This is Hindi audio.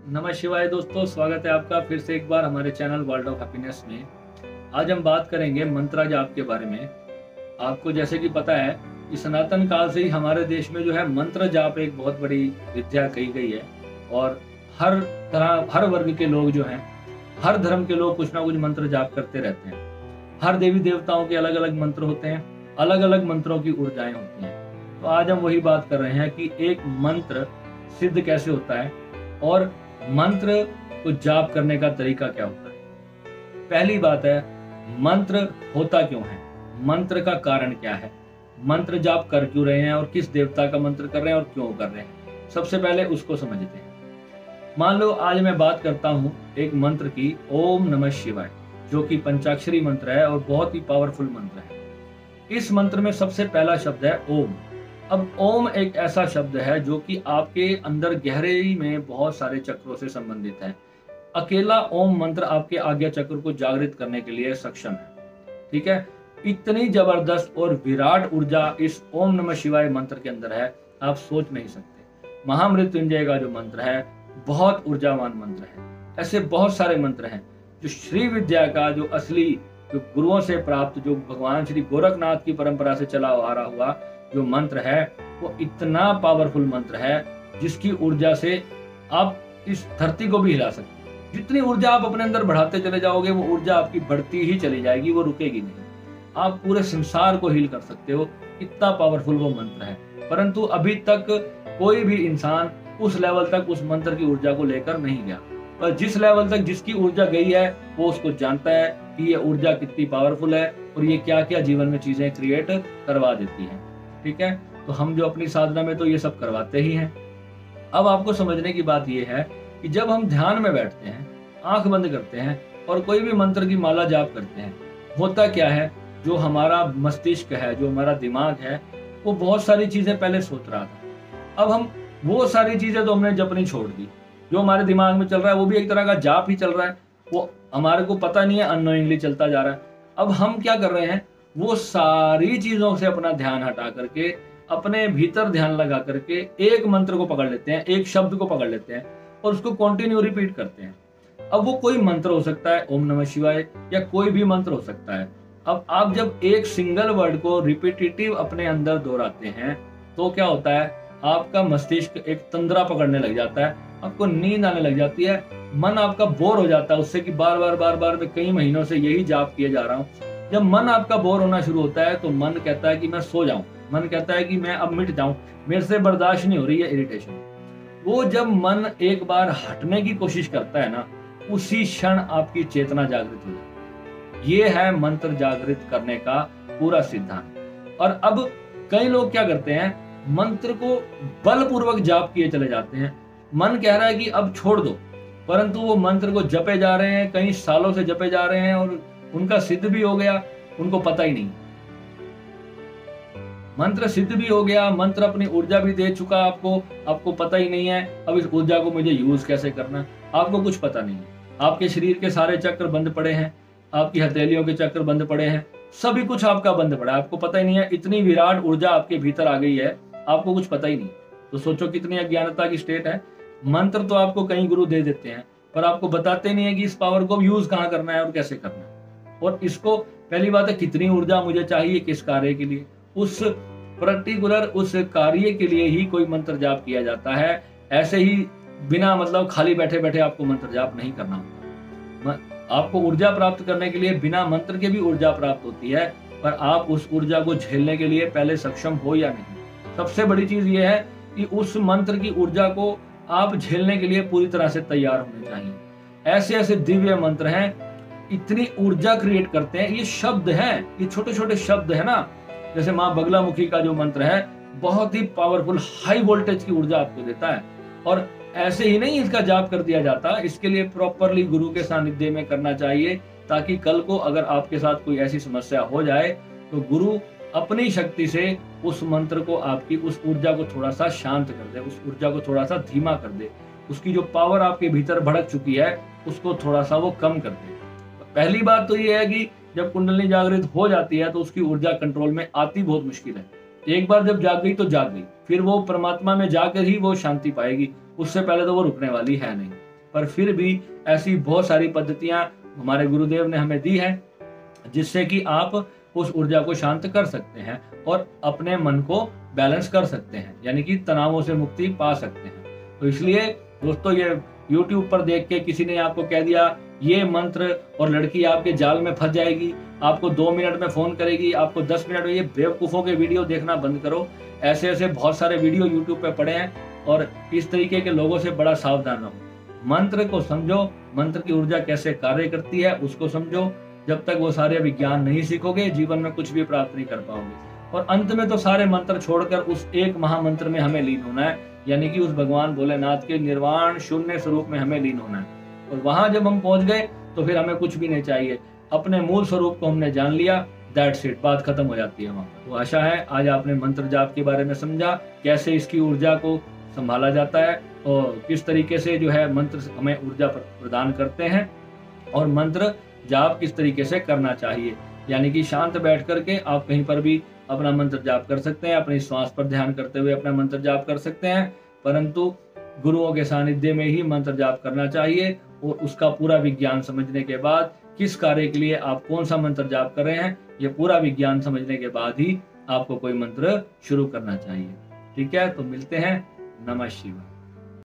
नमः शिवाय दोस्तों, स्वागत है आपका फिर से एक बार हमारे चैनल वर्ल्ड ऑफ हैप्पीनेस में। आज हम बात करेंगे मंत्रा जाप के बारे में। आपको जैसे कि पता है कि सनातन काल से ही हमारे देश में जो है मंत्र जाप एक बहुत बड़ी विद्या कही गई है और हर तरह हर वर्ग के लोग जो हैं, हर धर्म के लोग कुछ ना कुछ मंत्र जाप करते रहते हैं। हर देवी देवताओं के अलग अलग मंत्र होते हैं, अलग अलग मंत्रों की ऊर्जाएं होती हैं। तो आज हम वही बात कर रहे हैं कि एक मंत्र सिद्ध कैसे होता है और मंत्र को जाप करने का तरीका क्या होता है। पहली बात है, मंत्र होता क्यों है, मंत्र का कारण क्या है, मंत्र जाप कर क्यों रहे हैं और किस देवता का मंत्र कर रहे हैं और क्यों कर रहे हैं। सबसे पहले उसको समझते हैं। मान लो आज मैं बात करता हूं एक मंत्र की, ओम नमः शिवाय, जो कि पंचाक्षरी मंत्र है और बहुत ही पावरफुल मंत्र है। इस मंत्र में सबसे पहला शब्द है ओम। अब ओम एक ऐसा शब्द है जो कि आपके अंदर गहराई में बहुत सारे चक्रों से संबंधित है। अकेला ओम मंत्र आपके आज्ञा चक्र को जागृत करने के लिए सक्षम है। ठीक है, इतनी जबरदस्त और विराट ऊर्जा इस ओम नमः शिवाय मंत्र के अंदर है, आप सोच नहीं सकते। महामृत्युंजय का जो मंत्र है बहुत ऊर्जावान मंत्र है। ऐसे बहुत सारे मंत्र हैं जो श्री विद्या का जो असली जो गुरुओं से प्राप्त, जो भगवान श्री गोरखनाथ की परंपरा से चला आ रहा हुआ जो मंत्र है, वो इतना पावरफुल मंत्र है जिसकी ऊर्जा से आप इस धरती को भी हिला सकते हैं। जितनी ऊर्जा आप अपने अंदर बढ़ाते चले जाओगे वो ऊर्जा आपकी बढ़ती ही चली जाएगी, वो रुकेगी नहीं। आप पूरे संसार को हील कर सकते हो, इतना पावरफुल वो मंत्र है। परंतु अभी तक कोई भी इंसान उस लेवल तक उस मंत्र की ऊर्जा को लेकर नहीं गया। पर जिस लेवल तक जिसकी ऊर्जा गई है वो उसको जानता है कि ये ऊर्जा कितनी पावरफुल है और ये क्या क्या जीवन में चीजें क्रिएट करवा देती है। ठीक है, तो हम जो अपनी साधना में तो ये सब करवाते ही हैं। अब आपको समझने की बात ये है कि जब हम ध्यान में बैठते हैं, आंख बंद करते हैं और कोई भी मंत्र की माला जाप करते हैं, होता क्या है, जो हमारा मस्तिष्क है, जो हमारा दिमाग है, वो बहुत सारी चीजें पहले सोच रहा था। अब हम वो सारी चीजें तो हमने जपनी छोड़ दी। जो हमारे दिमाग में चल रहा है वो भी एक तरह का जाप ही चल रहा है, वो हमारे को पता नहीं है, अननोइंगली चलता जा रहा है। अब हम क्या कर रहे हैं, वो सारी चीजों से अपना ध्यान हटा करके अपने भीतर ध्यान लगा करके एक मंत्र को पकड़ लेते हैं, एक शब्द को पकड़ लेते हैं और उसको कंटिन्यू रिपीट करते हैं। अब वो कोई मंत्र हो सकता है, ओम नमः शिवाय, या कोई भी मंत्र हो सकता है। अब आप जब एक सिंगल वर्ड को रिपीटेटिव अपने अंदर दोहराते हैं तो क्या होता है, आपका मस्तिष्क एक तंद्रा पकड़ने लग जाता है, आपको नींद आने लग जाती है, मन आपका बोर हो जाता है उससे कि बार बार मैं कई महीनों से यही जाप किए जा रहा हूँ। जब मन आपका बोर होना शुरू होता है तो मन कहता है कि मैं सो जाऊं, मन कहता है कि मैं अब मिट जाऊं, मेरे से बर्दाश्त नहीं हो रही है इरिटेशन। वो जब मन एक बार हटने की कोशिश करता है ना, उसी क्षण आपकी चेतना जागृत हो जाती है। ये है मंत्र जागृत करने का पूरा सिद्धांत। और अब कई लोग क्या करते हैं, मंत्र को बलपूर्वक जाप किए चले जाते हैं। मन कह रहा है कि अब छोड़ दो, परंतु वो मंत्र को जपे जा रहे हैं, कई सालों से जपे जा रहे हैं और उनका सिद्ध भी हो गया, उनको पता ही नहीं। मंत्र सिद्ध भी हो गया, मंत्र अपनी ऊर्जा भी दे चुका आपको पता ही नहीं है। अब इस ऊर्जा को मुझे यूज कैसे करना, आपको कुछ पता नहीं है। आपके शरीर के सारे चक्र बंद पड़े हैं, आपकी हथेलियों के चक्र बंद पड़े हैं, सभी कुछ आपका बंद पड़ा है, आपको पता ही नहीं है। इतनी विराट ऊर्जा आपके भीतर आ गई है, आपको कुछ पता ही नहीं। तो सोचो कितनी अज्ञानता की स्टेट है। मंत्र तो आपको कई गुरु दे देते हैं पर आपको बताते नहीं है कि इस पावर को यूज कहाँ करना है और कैसे करना है। और इसको पहली बात है, कितनी ऊर्जा मुझे चाहिए किस कार्य के लिए, उस पर्टिकुलर उस कार्य के लिए ही कोई मंत्र जाप किया जाता है। ऐसे ही बिना मतलब खाली बैठे बैठे आपको मंत्र जाप नहीं करना होता। आपको ऊर्जा प्राप्त करने के लिए बिना मंत्र के भी ऊर्जा प्राप्त होती है, पर आप उस ऊर्जा को झेलने के लिए पहले सक्षम हो या नहीं। सबसे बड़ी चीज ये है कि उस मंत्र की ऊर्जा को आप झेलने के लिए पूरी तरह से तैयार होने चाहिए। ऐसे ऐसे दिव्य मंत्र हैं, इतनी ऊर्जा क्रिएट करते हैं। ये शब्द हैं, ये छोटे छोटे शब्द है ना, जैसे माँ बगलामुखी का जो मंत्र है, बहुत ही पावरफुल हाई वोल्टेज की ऊर्जा आपको देता है। और ऐसे ही नहीं इसका जाप कर दिया जाता, इसके लिए प्रॉपरली गुरु के सानिध्य में करना चाहिए, ताकि कल को अगर आपके साथ कोई ऐसी समस्या हो जाए तो गुरु अपनी शक्ति से उस मंत्र को, आपकी उस ऊर्जा को थोड़ा सा शांत कर दे, उस ऊर्जा को थोड़ा सा धीमा कर दे, उसकी जो पावर आपके भीतर भड़क चुकी है उसको थोड़ा सा वो कम कर दे। पहली बात तो ये है कि जब कुंडलिनी जागृत हो जाती है तो उसकी ऊर्जा कंट्रोल में आती बहुत मुश्किल है। एक बार जब जाग गई तो जाग गई, फिर वो परमात्मा में जाकर ही वो शांति पाएगी, उससे पहले तो वो रुकने वाली है नहीं। पर फिर भी ऐसी बहुत सारी पद्धतियां हमारे गुरुदेव ने हमें दी है जिससे कि आप उस ऊर्जा को शांत कर सकते हैं और अपने मन को बैलेंस कर सकते हैं, यानी कि तनावों से मुक्ति पा सकते हैं। तो इसलिए दोस्तों, ये YouTube पर देख के किसी ने आपको कह दिया ये मंत्र और लड़की आपके जाल में फंस जाएगी, आपको 2 मिनट में फोन करेगी, आपको 10 मिनट में, ये बेवकूफों के वीडियो देखना बंद करो। ऐसे ऐसे बहुत सारे वीडियो YouTube पे पड़े हैं और इस तरीके के लोगों से बड़ा सावधान रहो। मंत्र को समझो, मंत्र की ऊर्जा कैसे कार्य करती है उसको समझो। जब तक वो सारे विज्ञान नहीं सीखोगे जीवन में कुछ भी प्राप्त नहीं कर पाओगे। और अंत में तो सारे मंत्र छोड़कर उस एक महामंत्र में हमें लीन होना है, यानी कि उस भगवान भोलेनाथ के निर्वाण शून्य स्वरूप में हमें लीन होना है। और वहां जब हम पहुंच गए तो फिर हमें कुछ भी नहीं चाहिए, अपने मूल स्वरूप को हमने जान लिया, दैट्स इट, बात खत्म हो जाती है वहां पर। तो आशा है आज आपने मंत्र जाप के बारे में समझा, कैसे इसकी ऊर्जा को संभाला जाता है और किस तरीके से जो है मंत्र हमें ऊर्जा प्रदान करते हैं, और मंत्र जाप किस तरीके से करना चाहिए। यानी कि शांत बैठ करके आप कहीं पर भी अपना मंत्र जाप कर सकते हैं, अपनी श्वास पर ध्यान करते हुए अपना मंत्र जाप कर सकते हैं, परंतु गुरुओं के सानिध्य में ही मंत्र जाप करना चाहिए। और उसका पूरा विज्ञान समझने के बाद, किस कार्य के लिए आप कौन सा मंत्र जाप कर रहे हैं, ये पूरा विज्ञान समझने के बाद ही आपको कोई मंत्र शुरू करना चाहिए। ठीक है, तो मिलते हैं। नमः शिवाय।